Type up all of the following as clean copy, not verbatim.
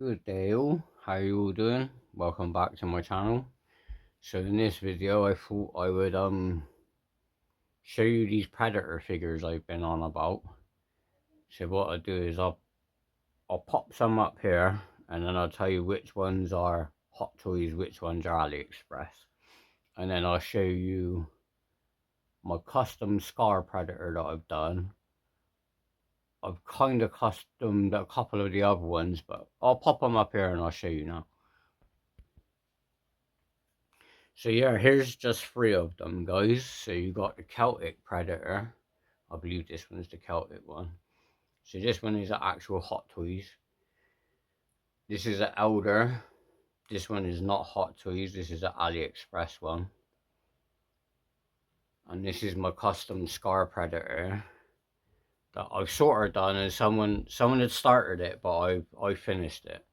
Good day all, how you all doing? Welcome back to my channel. So in this video I thought I would show you these predator figures I've been on about. So what I'll do is I'll pop some up here and then I'll tell you which ones are Hot Toys, which ones are AliExpress. And then I'll show you my custom Scar Predator that I've done. I've kind of customed a couple of the other ones, but I'll pop them up here and I'll show you now. So yeah, here's just 3 of them, guys. So you got the Celtic Predator. I believe this one's the Celtic one. So this one is an actual Hot Toys. This is an Elder. This one is not Hot Toys. This is an AliExpress one. And this is my custom Scar Predator that I've sort of done, and someone had started it, but I finished it.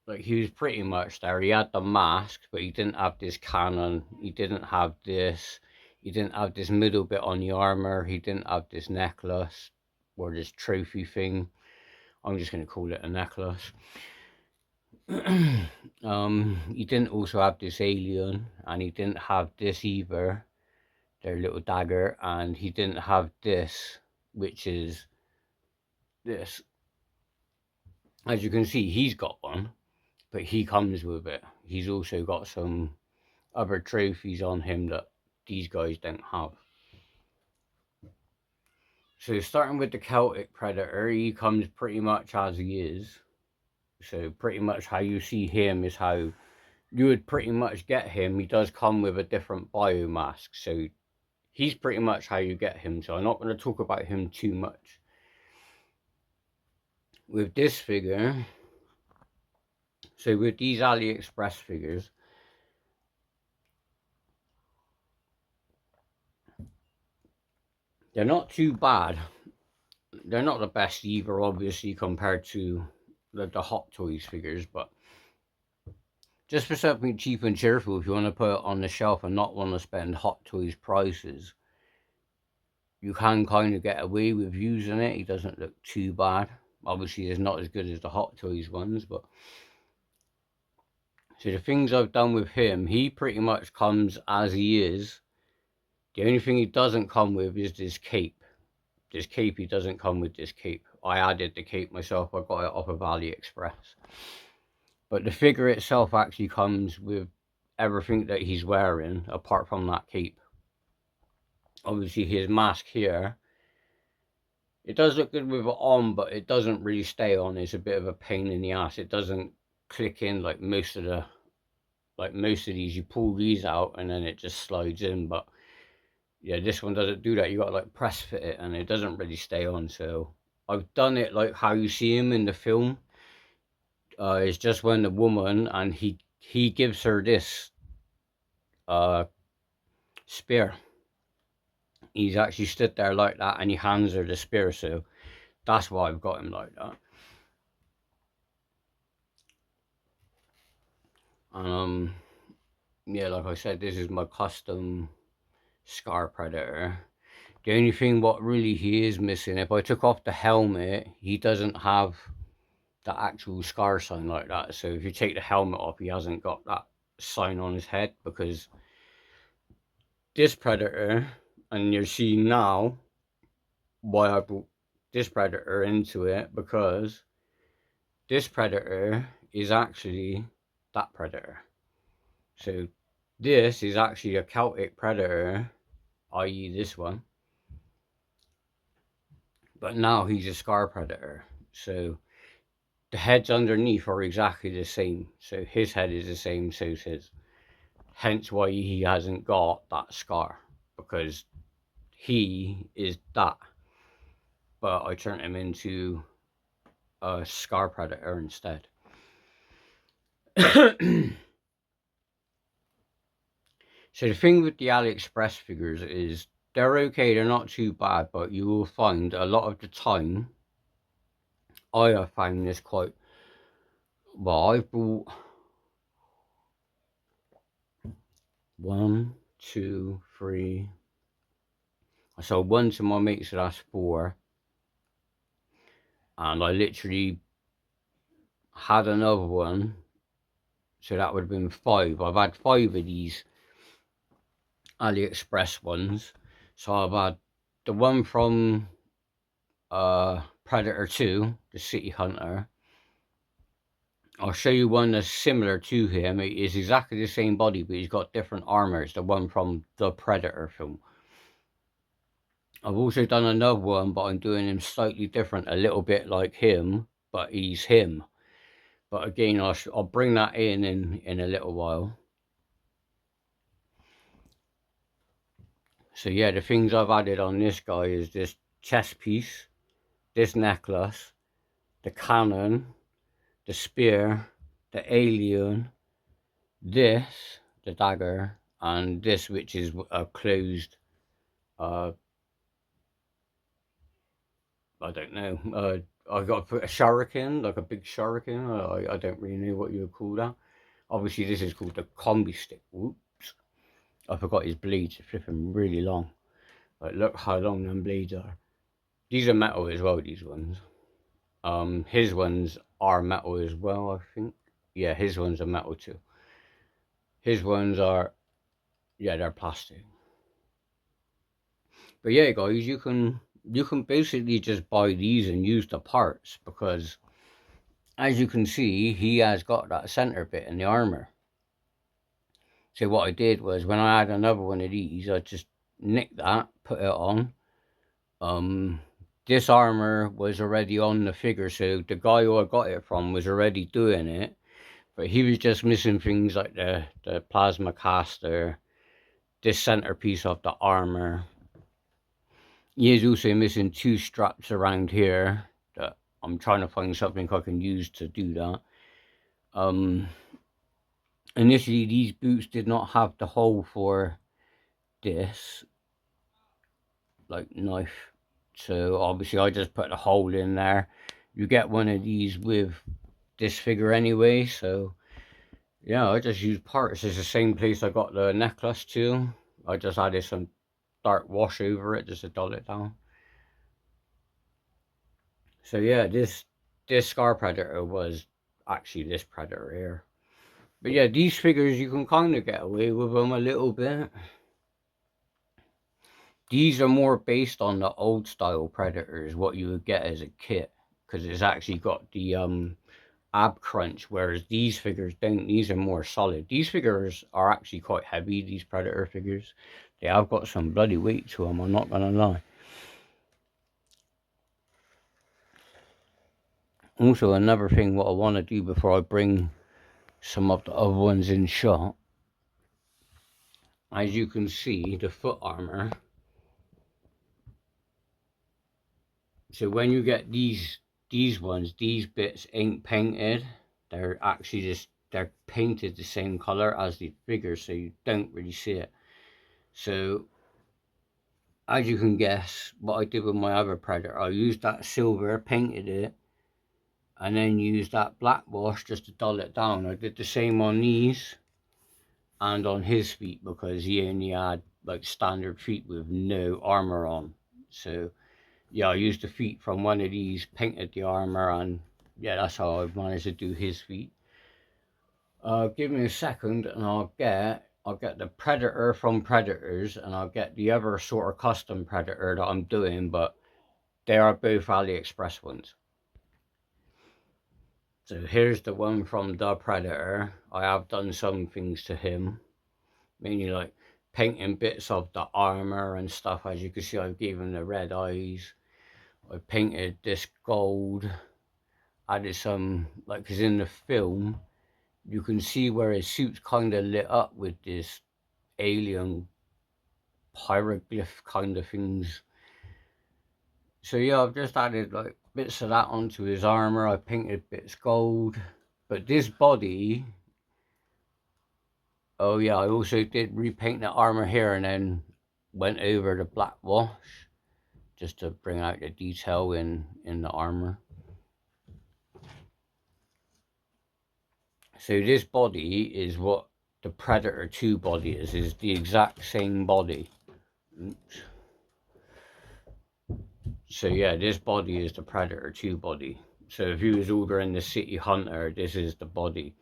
Like, he was pretty much there. He had the mask, but he didn't have this cannon. He didn't have this. He didn't have this middle bit on the armor. He didn't have this necklace or this trophy thing. I'm just going to call it a necklace. He didn't also have this alien, and he didn't have this either, their little dagger, and he didn't have this, which is this. As you can see, he's got one, but he comes with it. He's also got some other trophies on him that these guys don't have. So starting with the Celtic Predator, he comes pretty much as he is. So pretty much how you see him is how you would pretty much get him. He does come with a different biomask, so he's pretty much how you get him. So I'm not going to talk about him too much. With this figure, so with these AliExpress figures, they're not too bad. They're not the best either, obviously, compared to the Hot Toys figures, but just for something cheap and cheerful, if you want to put it on the shelf and not want to spend Hot Toys prices, you can kind of get away with using it. He doesn't look too bad. Obviously, it's not as good as the Hot Toys ones, but so the things I've done with him, he pretty much comes as he is. The only thing he doesn't come with is this cape. This cape, he doesn't come with this cape. I added the cape myself. I got it off of AliExpress. But the figure itself actually comes with everything that he's wearing, apart from that cape. Obviously, his mask here, it does look good with it on, but it doesn't really stay on. It's a bit of a pain in the ass. It doesn't click in like most of these. You pull these out and then it just slides in, but yeah, this one doesn't do that. You got to like press fit it and it doesn't really stay on. So I've done it like how you see him in the film. It's just when the woman, and he gives her this spear. He's actually stood there like that and he hands her the spear, so that's why I've got him like that. Yeah, like I said, this is my custom Scar Predator. The only thing what really he is missing, if I took off the helmet, he doesn't have the actual scar sign like that. So if you take the helmet off, he hasn't got that sign on his head, because this Predator, and you're seeing now why I brought this Predator into it, because this Predator is actually that Predator. So this is actually a Celtic Predator, i.e. this one, but now he's a Scar Predator. So the heads underneath are exactly the same. So his head is the same, so is his. Hence why he hasn't got that scar, because he is that. But I turned him into a Scar Predator instead. So the thing with the AliExpress figures is they're okay, they're not too bad, but you will find a lot of the time, I have found this quite, well, I bought 1, 2, 3, I sold 1 to my mate, so that's 4, and I literally had another one, so that would have been 5. I've had 5 of these AliExpress ones. So I've had the one from Predator 2, the City Hunter. I'll show you one that's similar to him. It is exactly the same body, but he's got different armor. It's the one from the Predator film. I've also done another one, but I'm doing him slightly different, a little bit like him, but he's him. But again, I'll bring that in a little while. So yeah, the things I've added on this guy is this chest piece, this necklace, the cannon, the spear, the alien, this, the dagger, and this, which is a closed, I don't know, I've got to put a shuriken, like a big shuriken. I don't really know what you would call that. Obviously, this is called the combi stick. Whoops. I forgot his blades are flipping really long. Like, look how long them blades are. These are metal as well, these ones. His ones are metal as well, I think. Yeah, his ones are metal too. His ones are, yeah, they're plastic. But yeah, guys, you can basically just buy these and use the parts, because as you can see, he has got that center bit in the armor. So what I did was, when I had another one of these, I just nicked that, put it on. This armor was already on the figure, so the guy who I got it from was already doing it, but he was just missing things like the plasma caster, this centerpiece of the armor. He is also missing 2 straps around here that I'm trying to find something I can use to do that. Initially, these boots did not have the hole for this, like, knife. So obviously I just put a hole in there. You get one of these with this figure anyway, so yeah, I just use parts. It's the same place I got the necklace too. I just added some dark wash over it just to dull it down. So yeah, this Scar Predator was actually this Predator here. But yeah, these figures, you can kind of get away with them a little bit. These are more based on the old style Predators, what you would get as a kit, because it's actually got the ab crunch, whereas these figures don't. These are more solid. These figures are actually quite heavy, these Predator figures. They have got some bloody weight to them, I'm not gonna lie. Also, another thing what I want to do before I bring some of the other ones in shot, as you can see, the foot armor. So when you get these ones, these bits ain't painted. They're actually just, they're painted the same color as the figure, so you don't really see it. So as you can guess, what I did with my other Predator, I used that silver, painted it, and then used that black wash just to dull it down. I did the same on these and on his feet, because he only had like standard feet with no armor on. So yeah, I used the feet from one of these, painted the armor, and yeah, that's how I managed to do his feet. Give me a second and I'll get the Predator from Predators, and I'll get the other sort of custom Predator that I'm doing, but they are both AliExpress ones. So here's the one from the Predator. I have done some things to him, mainly like painting bits of the armor and stuff. As you can see, I've given him the red eyes. I painted this gold, added some, like, because in the film you can see where his suit's kind of lit up with this alien hieroglyph kind of things. So yeah, I've just added like bits of that onto his armor. I painted bits gold, but this body, oh yeah, I also did repaint the armor here and then went over the black wash just to bring out the detail in the armor. So this body is what the Predator 2 body is the exact same body. Oops. So yeah, this body is the Predator 2 body. So if you was ordering the City Hunter, this is the body.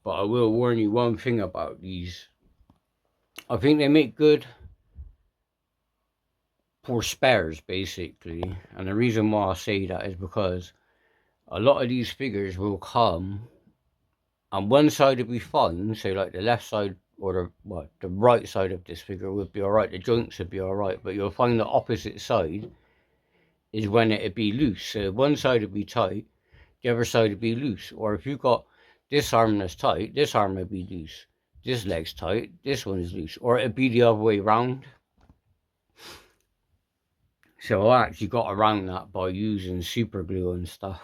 But I will warn you one thing about these. I think they make good for spares, basically. And the reason why I say that is because a lot of these figures will come and one side will be fine. So like the left side or the right side of this figure would be alright. The joints would be alright. But you'll find the opposite side is when it'd be loose. So one side would be tight, the other side would be loose. Or if you got this arm that's tight, this arm would be loose. This leg's tight, this one is loose. Or it'd be the other way round. So I actually got around that by using super glue and stuff,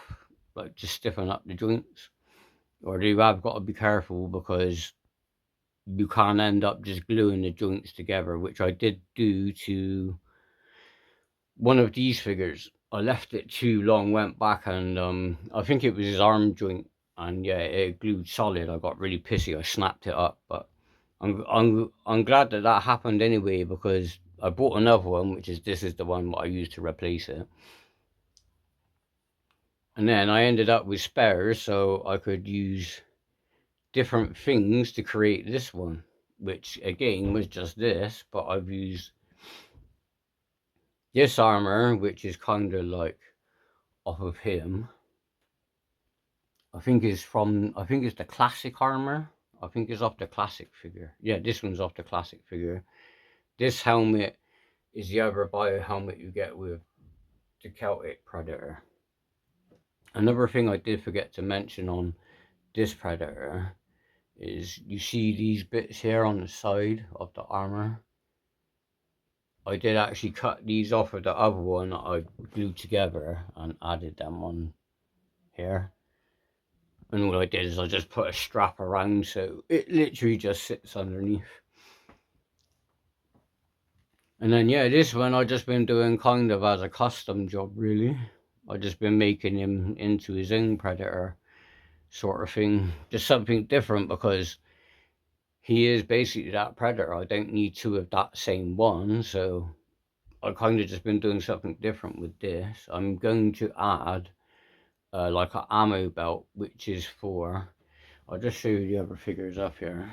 like just stiffen up the joints. Or you have got to be careful because you can't end up just gluing the joints together, which I did do to one of these figures. I left it too long, went back and I think it was his arm joint, and yeah, it glued solid. I got really pissy. I snapped it up, but I'm glad that that happened anyway, because I bought another one, which is this is the one that I used to replace it. And then I ended up with spares, so I could use different things to create this one, which again was just this, but I've used this armor, which is kind of like off of him. I think it's the classic armor. I think it's off the classic figure. Yeah, this one's off the classic figure. This helmet is the other bio helmet you get with the Celtic Predator. Another thing I did forget to mention on this Predator is you see these bits here on the side of the armor. I did actually cut these off of the other one that I glued together and added them on here. And all I did is I just put a strap around, so it literally just sits underneath. And then yeah, this one I just been doing kind of as a custom job, really. I just been making him into his own Predator sort of thing. Just something different, because he is basically that Predator. I don't need two of that same one, so I kind of just been doing something different with this. I'm going to add like an ammo belt, which is for, I'll just show you the other figures up here.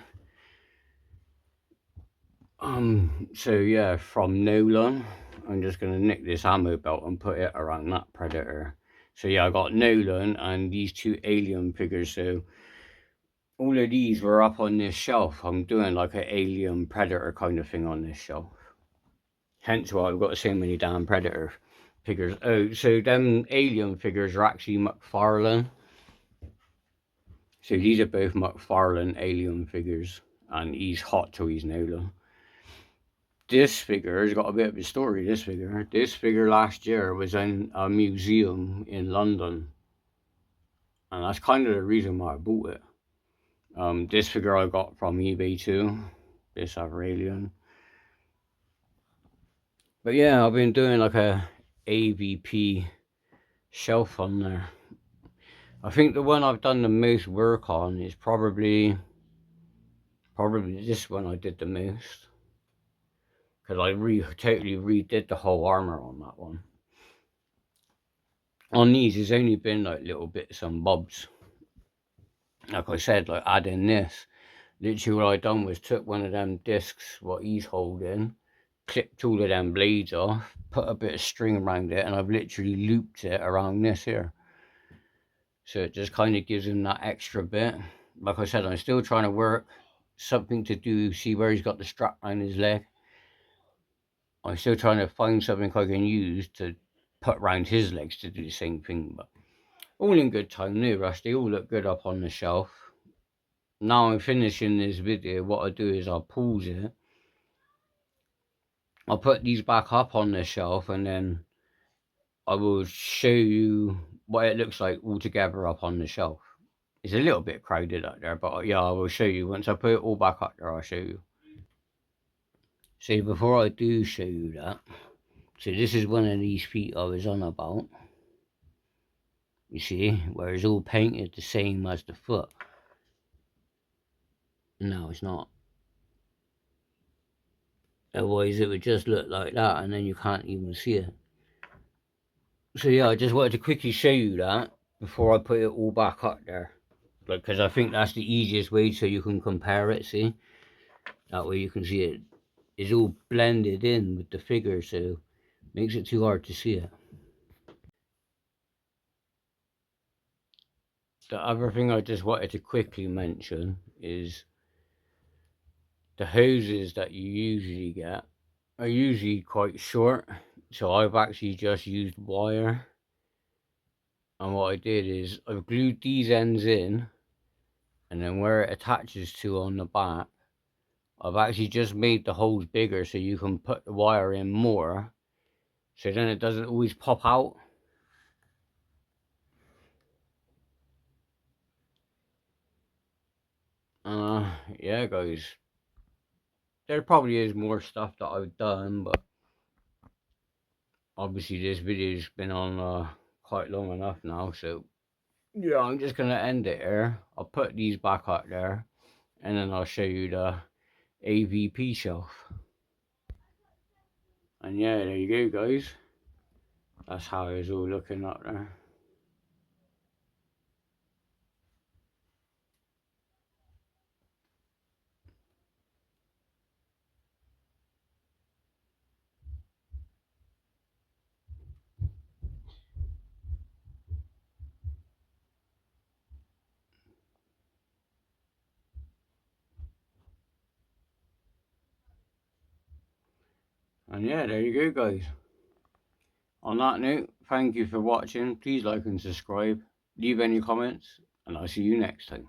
So yeah, from Nolan, I'm just going to nick this ammo belt and put it around that Predator. So yeah, I got Nolan and these two Alien figures. So all of these were up on this shelf. I'm doing like an Alien Predator kind of thing on this shelf. Hence why I've got so many damn Predator figures. Oh, so them Alien figures are actually McFarlane. So these are both McFarlane Alien figures, and he's Hot Toys Nolan. This figure has got a bit of a story. This figure last year was in a museum in London, and that's kind of the reason why I bought it. This figure I got from eBay too, this other Alien. But yeah, I've been doing like a AVP shelf on there. I think the one I've done the most work on is probably this one I did the most, because I totally redid the whole armor on that one. On these, it's only been like little bits and bobs. Like I said, like adding this, literally what I done was took one of them discs what he's holding, clipped all of them blades off, put a bit of string around it, and I've literally looped it around this here. So it just kind of gives him that extra bit. Like I said, I'm still trying to work something to do, see where he's got the strap around his leg. I'm still trying to find something I can use to put around his legs to do the same thing, but all in good time. No rush, they all look good up on the shelf. Now I'm finishing this video, what I do is I'll pause it, I'll put these back up on the shelf, and then I will show you what it looks like all together up on the shelf. It's a little bit crowded up there, but yeah, I will show you. Once I put it all back up there, I'll show you. See, before I do show you that, so this is one of these feet I was on about. You see, where it's all painted the same as the foot. No, it's not. Otherwise it would just look like that, and then you can't even see it. So yeah, I just wanted to quickly show you that. before I put it all back up there. Like, because I think that's the easiest way so you can compare it, see? That way you can see it is all blended in with the figure, so it makes it too hard to see it. The other thing I just wanted to quickly mention is the hoses that you usually get are usually quite short. So I've actually just used wire. And what I did is I've glued these ends in, and then where it attaches to on the back, I've actually just made the holes bigger so you can put the wire in more, so then it doesn't always pop out. Yeah guys, there probably is more stuff that I've done, but obviously this video's been on quite long enough now, so yeah, I'm just gonna end it here. I'll put these back up there, and then I'll show you the AVP shelf. And yeah, there you go guys, that's how it's all looking up there. And yeah, there you go guys. On that note, thank you for watching. Please like and subscribe, leave any comments, and I'll see you next time.